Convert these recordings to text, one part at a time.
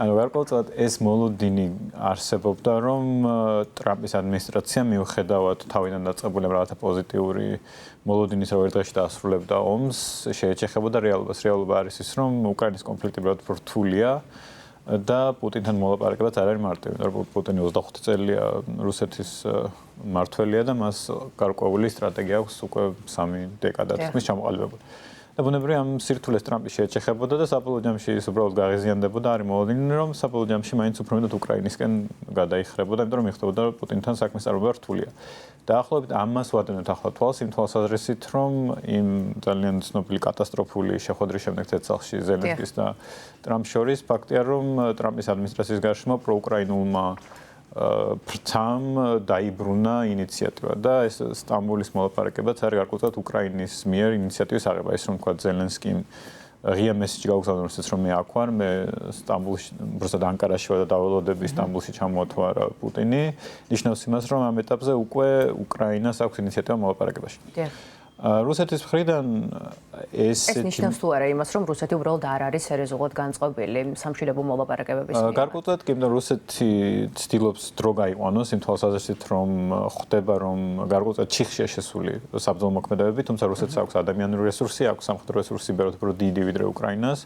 ანუ გარკვეულწილად ეს მოლოდინი არსებობდა, რომ ტრამპის ადმინისტრაცია მიუხედავად თავიდან დაწყებული რაღაცა პოზიტიური მოლოდინის რო ერთ დღეში დაასრულებდა ომს, შეეჩეხებოდა რეალობას. რეალობა არის ის, რომ უკრაინის კონფლიქტი უბრალოდ რთულია და პუტინთან მოლაპარაკებაც არ არის მარტივი. რომ პუტინი 25 წელია რუსეთის მმართველია და მას გარკვეული სტრატეგია აქვს უკვე 3 დეკადა თქმის ჩამოყალიბებული. და ბუნებრივია ამ სირთულეს ტრამპი შეეჩეხებოდა და საბოლოო ჯამში ის უბრალოდ გაღიზიანდებოდა, არის მოლოდინი, რომ საბოლოო ჯამში მაინც უფრო მეტად უკრაინისკენ გადაიხრებოდა, იმიტომ რომ იხდებოდა პუტინთან საქმის წარმოება რთულია. დაახლოებით ამას ვადევნებთ ახლა თვალს იმ თვალსაზრისით, რომ იმ ძალიან ცნობილი კატასტროფული შეხვედრის შემდეგ ცეცხლში ზელენსკის და ტრამპს შორის ფაქტია, რომ ტრამპის ადმინისტრაციის გარშემო პროუკრაინულმა ფრთამ დაიბრუნა ინიციატივა და ეს სტამბოლის მოლაპარაკებაც არის გარკვეულწილად უკრაინის მიერ ინიციატივის აღება. ის რომ თქვა ზელენსკიმ ღია მესიჯი გაუგზავნა რუსეთს, რომ მე აქ ვარ, მე სტამბოლში, უბრალოდ ანკარაში ვარ და დაველოდები სტამბოლში ჩამოთვარა პუტინი, ნიშნავს იმას, რომ ამ ეტაპზე უკვე უკრაინას აქვს ინიციატივა მოლაპარაკებაში. რუსეთის მხრიდან ეს ნიშნავს თუ არა იმას, რომ რუსეთი უბრალოდ არ არის სერიოზულად განწყობილი სამშვიდობო მოლაპარაკებების მიმართ. გარკვეულწილად კი, მაგრამ რუსეთი ცდილობს დრო გაიყვანოს იმ თვალსაზრისით, რომ ხდება, რომ გარკვეულწილად ჩიხშია შესული საბრძოლო მოქმედებები, თუმცა რუსეთს აქვს ადამიანური რესურსი, აქვს სამხედრო რესურსი ბევრად უფრო დიდი ვიდრე უკრაინას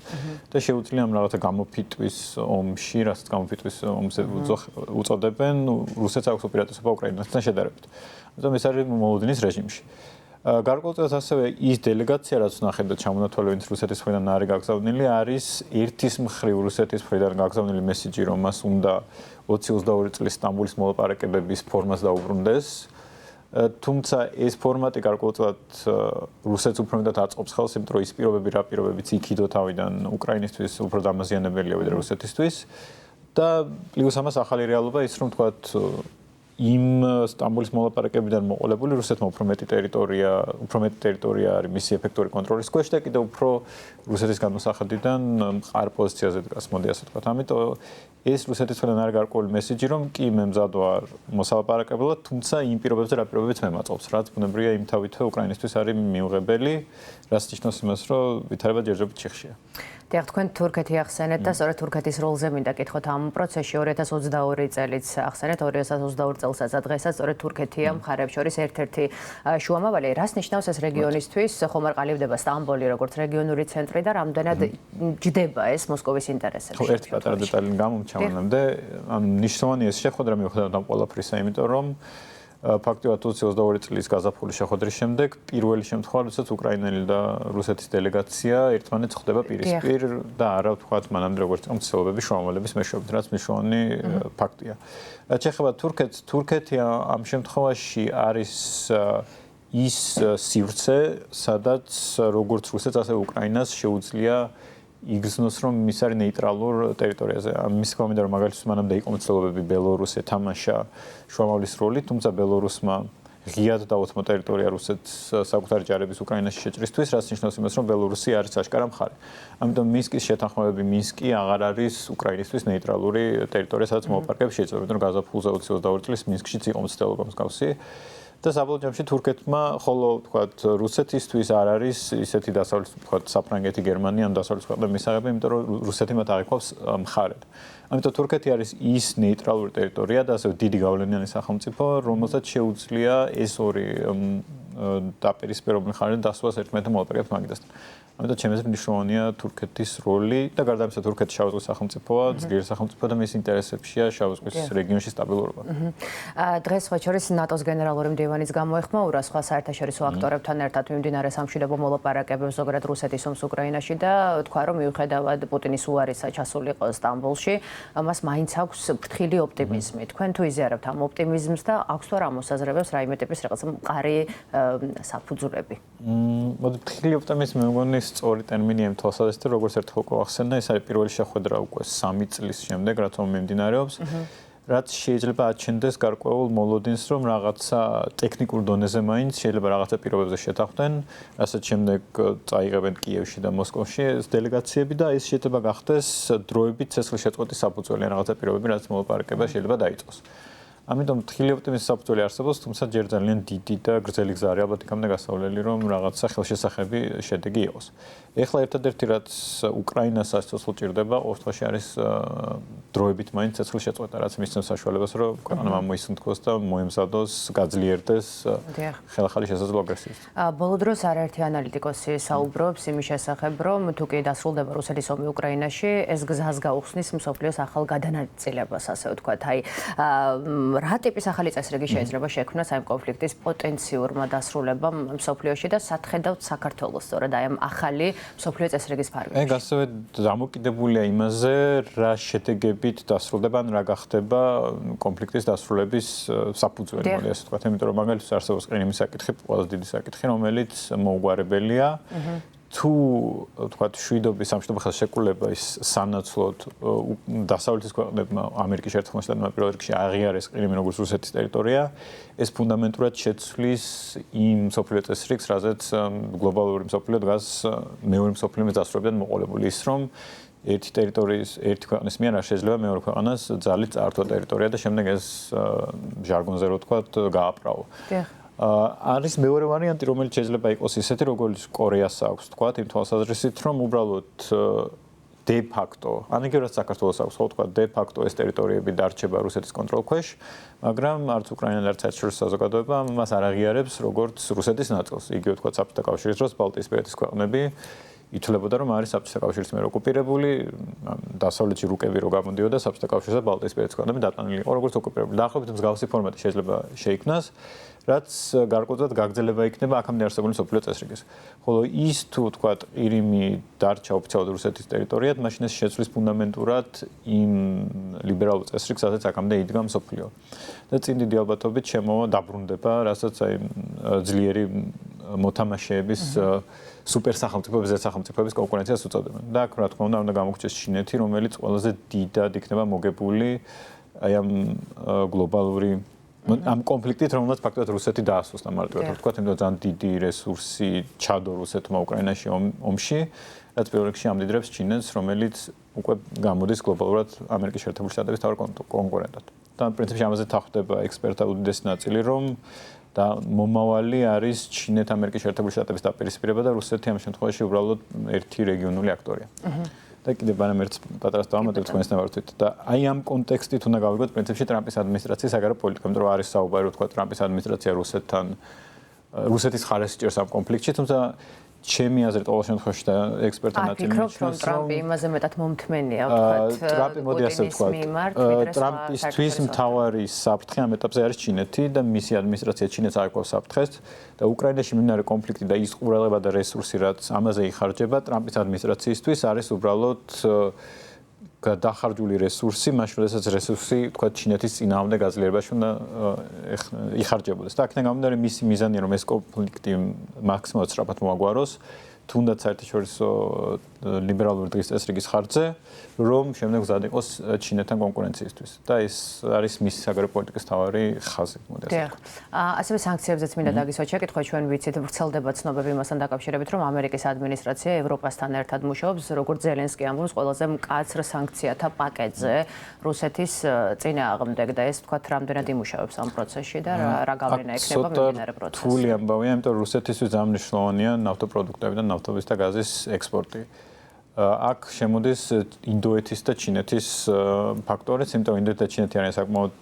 და შეუძლია ამ რაღაცა გამოფიტვის ომში, რასაც გამოფიტვის ომზე უწოდებენ, რუსეთს აქვს უპირატესობა უკრაინასთან შედარებით. ამიტომ ეს არის მოლოდინის რეჟიმში. გარკვეულწილად ასევე ის დელეგაცია, რაც ნახებდა ჩამონათვალე, ვინც რუსეთის მხრიდან არის გაგზავნილი, არის ერთის მხრივ რუსეთის მხრიდან გაგზავნილი მესიჯი, რომ მას უნდა 2022 წლის სტამბოლის მოლაპარაკებების ფორმას დაუბრუნდეს. თუმცა ეს ფორმატი გარკვეულწილად რუსეთს უფრო მეტად აწყობს ხელს, იმიტომ რომ ის პირობები, რა პირობებიც იქიდო თავიდან უკრაინისთვის უფრო დამაზიანებელია ვიდრე რუსეთისთვის. და პლუს ამას ახალი რეალობა ის, რომ თქვათ იმ სტამბოლის მოლაპარაკებიდან მოყოლებული რუსეთმა უფრო მეტი ტერიტორია არის მისი ეფექტური კონტროლის ქვეშ და კიდევ უფრო რუსეთის განმოსახედიდან მყარ პოზიციაზე დგას, მოდი ასე ვთქვათ. ამიტომ ეს რუსეთის მხრიდან არის გარკვეული მესიჯი, რომ კი მე მზად ვარ მოსალაპარაკებლად, თუმცა იმ პირობებზე რა პირობებიც მე მაწოვს, რაც ბუნებრივია იმ თავითვე უკრაინისთვის არის მიუღებელი, რაც ნიშნავს იმას, რომ ვითარება ჯერჯერობით ჩიხშია. დიახ, თქვენ თურქეთი ახსენეთ და სწორედ თურქეთის როლზე მინდა კითხოთ ამ პროცესში 2022 წელიც ახსენეთ 2022 წელსაც და დღესაც სწორედ თურქეთია მხარეებს შორის ერთ-ერთი შუამავალი. რას ნიშნავს ეს რეგიონისთვის? ხომ არ ყალიბდება სტამბოლი როგორც რეგიონული ცენტრი და რამდენად ჯდება ეს მოსკოვის ინტერესებში? ხო, ერთი პატარა დეტალი გამომჩამანამდე, ანუ ნიშნავია ეს შეხვედრა მიუხედავად ამ ყველაფრისა, იმიტომ რომ ფაქტობრივად 2022 წლის გაზაფხულის შეხვედრის შემდეგ პირველი შემთხვევა, როდესაც უკრაინელი და რუსეთის დელეგაცია ერთმანეთს ხვდება პირისპირ და არა ვთქვათ მანამდე როგორც იყო მცდელობების შუამავლების მეშვეობით, რაც მნიშვნელოვანი ფაქტია. ჩეხება თურქეთი ამ შემთხვევაში არის ის სივრცე, სადაც როგორც რუსეთს, ასევე უკრაინას შეუძლია იგრძნოს, რომ ის არის ნეიტრალურ ტერიტორიაზე. მის კომენტარ რომ მაგალითად მანამდე იყო მცდელობები ბელორუსი ეთამაშა შუამავლის როლი, თუმცა ბელორუსმა ღიად დაუთმო ტერიტორია რუსეთს საკუთარი ჯარების უკრაინაში შეჭრისთვის, რაც ნიშნავს იმას, რომ ბელორუსი არის აშკარა მხარე. ამიტომ მინსკის შეთანხმებები მინსკი აღარ არის უკრაინისთვის ნეიტრალური ტერიტორია, სადაც მოლაპარაკებები შეიძლება, იმიტომ რომ გაზაფხულზე 2022 წლის მინსკშიც იყო მცდელობა მსგავსი. და საბოლოო ჯამში თურქეთმა ხოლო ვთქვათ რუსეთისთვის არ არის ისეთი დასავლეთ ვთქვათ საფრანგეთი, გერმანია ან დასავლეთ ქვეყნების მისაღები, იმიტომ რომ რუსეთი მათ აღიქვავს მხარედ. ამიტომ თურქეთი არის ის ნეიტრალური ტერიტორია და ასევე დიდი გავლენიანი სახელმწიფო, რომელსაც შეუძლია ეს ორი დაპირისპირებული მხარე დასვას ერთმანეთთან მოლაპარაკებებს მაგიდასთან. ამიტომ ჩემს მნიშვნელოვანია თურქეთის როლი და გარდა ამისა თურქეთი შავ ზღვის სახელმწიფოა, ძლიერი სახელმწიფო და მის ინტერესებშია შავ ზღვის რეგიონში სტაბილურობა. დღეს სხვა შორის ნატოს გენერალური მდივანის გამოეხმაურა სხვა საერთაშორისო აქტორებთან ერთად მიმდინარე სამშვიდობო მოლაპარაკებებს ზოგადად რუსეთის ომს უკრაინაში და თქვა რომ მიუხედავად პუტინის უარისა ჩასულიყო სტამბოლში, მას მაინც აქვს ფრთხილი ოპტიმიზმი. თქვენ თუ იზიარებთ ამ ოპტიმიზმს და აქვს თუ არა მოსაზრებებს რაიმე ტიპის რაღაცა მყარი საფუძვლები? მოდი ფრთხილი ოპტიმიზმი მე მგონი სწორი ტერმინია იმ თვალსაზრისით, როგორც ერთხელ უკვე ახსენდა, ეს არის პირველი შეხვედრა უკვე 3 წლის შემდეგ, რაც ომი მიმდინარეობს. რაც შეიძლება აჩენდეს გარკვეულ მოლოდინს, რომ რაღაცა ტექნიკურ დონეზე მაინც შეიძლება რაღაცა პირობებზე შეთანხმდნენ, რასაც შემდეგ წაიღებენ კიევში და მოსკოვში ეს დელეგაციები და ეს შეიძლება გახდეს დროებით ცეცხლშეწყვეტის საფუძველი, რაღაცა პირობები, რაც მოლაპარაკება შეიძლება დაიწყოს. ამიტომ თხილი ოპტიმიზმის საფუძველი არსებობს, თუმცა ჯერ ძალიან დიდი და გრძელი გზა არის ალბათ იქამდე გასავლელი, რომ რაღაცა ხელშესახები შედეგი იყოს. ეხლა ერთადერთი რაც უკრაინას სასწრაფო ჭირდება, ყოველთვის არის დროებით მაინც ცეცხლის შეწყვეტა, რაც მისცემს საშუალებას, რომ ქვეყანა მოისუნთქოს და მოემზადოს, გაძლიერდეს ხელახალი შესაძლო აგრესიით. ბოლო დროს არაერთი ანალიტიკოსი საუბრობს იმის შესახებ, რომ თუ კი დასრულდება რუსეთის ომი უკრაინაში, ეს გზას გაუხსნის მსოფლიოს ახალ გადანაწილებას, ასე ვთქვათ. აი, რა ტიპის ახალი წესრიგი შეიძლება შექმნას ამ კონფლიქტის პოტენციურმა დასრულებამ მსოფლიოში და სახედავთ საქართველოს სწორედ აი ამ ახალი მსოფლიო წესრიგის ფარგლებში. ეგ ასევე დამოკიდებულია იმაზე, რა შედეგებით დასრულდება ან რა გახდება კონფლიქტის დასრულების საფუძველი, მოდი ასე ვთქვათ, იმიტომ რომ მაგალითად არსებობს ყირიმის საკითხი, ყველაზე დიდი საკითხი, რომელიც მოუგვარებელია. თუ ვთქვათ, შვიდობის სამშვიდობო ხელშეკრულების სანაცვლოდ დასავლეთის ქვეყნებმა ამერიკის შეერთებულ შტატებმა პირველ რიგში აღიარეს ყირიმი როგორც რუსეთის ტერიტორია, ეს ფუნდამენტურად შეცვლის იმ მსოფლიო წესრიგს, რაზეც გლობალური მსოფლიო დგას მეორე მსოფლიო ომის დასრულებიდან მოყოლებული ის, რომ ერთი ტერიტორიის, ერთი ქვეყნის მიერ არ შეიძლება მეორე ქვეყანას ძალით წაართვა ტერიტორია და შემდეგ ეს ჟარგონზე რო ვთქვათ, გააправო. არის მეორე ვარიანტი, რომელიც შეიძლება იყოს ისეთი, როგორც კორეას აქვს, თქვათ, იმ თვალსაზრისით, რომ უბრალოდ de facto, ან იგივე რაც საქართველოს აქვს, ხო თქვათ, de facto ეს ტერიტორიები დარჩება რუსეთის კონტროლის ქვეშ, მაგრამ არც უკრაინა და არც საერთაშორისო საზოგადოება მას არ აღიარებს როგორც რუსეთის ნაწილს. იგივე თქვათ, საბჭოთა კავშირის დროს ბალტიისპირეთის ქვეყნები ითვლებოდა, რომ არის საბჭოთა კავშირის მიერ ოკუპირებული, დასავლეთში რუკები რო გამოდიოდა საბჭოთა კავშირის და ბალტიისპირეთის ქვეყნები დატანილი იყო როგორც ოკუპირებული. დაახლოებით მსგავსი ფორმატი შეიძლება შეიქმნას, რაც გარკვეულად გაგრძელება იქნება აქამდე არსებული მსოფლიო წესრიგის. ხოლო ის თუ თქვათ, ყირიმი დარჩა ოფიციალურად რუსეთის ტერიტორიად, მაშინ ეს შეცვლის ფუნდამენტურად იმ ლიბერალურ წესრიგს, სადაც აქამდე იდგა მსოფლიო. და წინ დიდი ალბათობით დაბრუნდება, რასაც აი ძლიერი მოთამაშეების სუპერსახელმწიფოების და სახელმწიფოების კონკურენციას უწოდებენ. და აქ რა თქმა უნდა, უნდა გამოგჩეს ჩინეთი, რომელიც ყველაზე დიდად იქნება მოგებული აი ამ გლობალური ამ კონფლიქტით, რომელსაც ფაქტობრივად რუსეთი დაასუსტა მარტივად ვთქვათ, იმიტომ რომ ძალიან დიდი რესურსი ჩადო რუსეთმა უკრაინაში ომში, რაც პირველ რიგში ამდიდრებს ჩინეთს, რომელიც უკვე გამოდის გლობალურად ამერიკის შეერთებული შტატების თავარ კონკურენტად. და პრინციპში ამაზე თანხმდება ექსპერტთა უდიდესი ნაწილი, რომ და მომავალი არის ჩინეთ-ამერიკის შეერთებული შტატების დაპირისპირება და რუსეთი ამ შემთხვევაში უბრალოდ ერთი რეგიონული აქტორია. და კიდევ ბანამ ერთ პატარას დავამატებ თქვენსთან ვართ და აი ამ კონტექსტით უნდა გავიგოთ პრინციპში ტრამპის ადმინისტრაციის საგარეო პოლიტიკა, იმიტომ რომ არის საუბარი, რომ თქვა ტრამპის ადმინისტრაცია რუსეთის ხარეს ჭერს ამ კონფლიქტში, თუმცა ჩემი აზრით ყოველ შემთხვევაში და ექსპერტთა ნაწილი მიიჩნევს, რომ ტრამპი იმაზე მეტად მომთმენია, ვთქვათ, ტრამპი მოდი ასე ვთქვათ, ტრამპისთვის მთავარი საფრთხე ამ ეტაპზე არის ჩინეთი და მისი ადმინისტრაცია ჩინეთს აიყვავს საფრთხეს და უკრაინაში მიმდინარე კონფლიქტი და ის ყურადღება და რესურსი, რაც ამაზე იხარჯება, ტრამპის ადმინისტრაციისთვის არის უბრალოდ დახარჯული რესურსი, მაშინ როდესაც რესურსი, თქვა, ჩინეთის წინააღმდეგ გაძლიერებაში უნდა იხარჯებოდეს. და აქედან გამომდინარე, მისი მიზანია, რომ ეს კონფლიქტი მაქსიმალურად სწრაფად მოაგვაროს, თუნდაც საერთაშორისო ლიბერალური დღის წესრიგის ხარჯზე, რომ შემდეგ მზად იყოს ჩინეთთან კონკურენციისთვის. და ეს არის მისი საგარეო პოლიტიკის მთავარი ხაზი, მოდი ასე ვთქვათ. ასევე სანქციებზეც მინდა დაგისვათ შეკითხვა, ჩვენ ვიცით, ვრცელდება ცნობები იმასთან დაკავშირებით, რომ ამერიკის ადმინისტრაცია ევროპასთან ერთად მუშაობს, როგორც ზელენსკი ამბობს, ყველაზე მკაცრ სანქციათა პაკეტზე რუსეთის წინააღმდეგ და ეს თქვათ, რამდენად იმუშავებს ამ პროცესში და რა გავლენა ექნება მიმდინარე პროცესში. რთული ამბავია, იმიტომ რომ რუსეთისთვის ძალიან მნიშვნელოვანია ნავთობპროდუქტები და ნავთობის და გაზის ექსპორტი. აქ შემოდის ინდოეთის და ჩინეთის ფაქტორიც, იმიტომ რომ ინდოეთი და ჩინეთი არიან საკმაოდ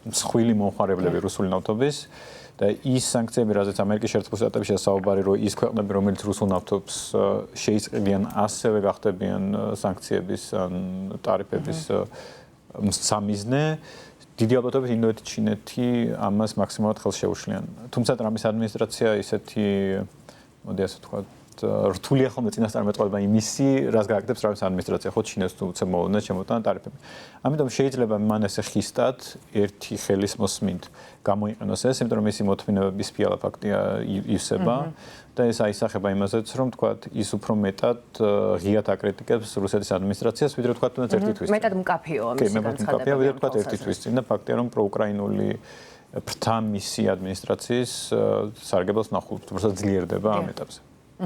მსხვილი მომხმარებლები რუსული ნავთობის და ის სანქციები, რაზეც ამერიკის შეერთებული შტატების შესაუბარი, რომ ის ქვეყნები, რომელიც რუსულ ნავთობს შეისყიდიან, ასევე გახდებიან სანქციების ან ტარიფების სამიზნე. დიდი ალბათობით ინდოეთი, ჩინეთი ამას მაქსიმალურად ხელს შეუშლიან. თუმცა ტრამპის ადმინისტრაცია ისეთი, მოდი ასე ვთქვათ, რთულია ხოლმე წინასწარმეტყველება იმისი, რაც გააკეთებს ტრამპის ადმინისტრაცია, ხო ჩინეთს თუ უცებ მოვლენას შემოტანა ტარიფები. ამიტომ შეიძლება მან ესე ხისტად ერთი ხელის მოსმით გამოიყენოს ეს, იმიტომ რომ მისი მოთმინებების ფიალა ფაქტია ივსება და ეს აისახება იმაზეც, რომ თქვათ, ის უფრო მეტად ღიად აკრიტიკებს რუსეთის ადმინისტრაციას, ვიდრე თქვათ, თუნდაც ერთი თვის. მეტად მკაფიოა მისი განცხადება. მეტად მკაფიოა, ვიდრე თქვათ ერთი თვის წინ და ფაქტია, რომ პროუკრაინული ფრთა მისი ადმინისტრაციის სარგებელს ნახულობთ, უბრალოდ ძლიერდება ამ ეტაპზე.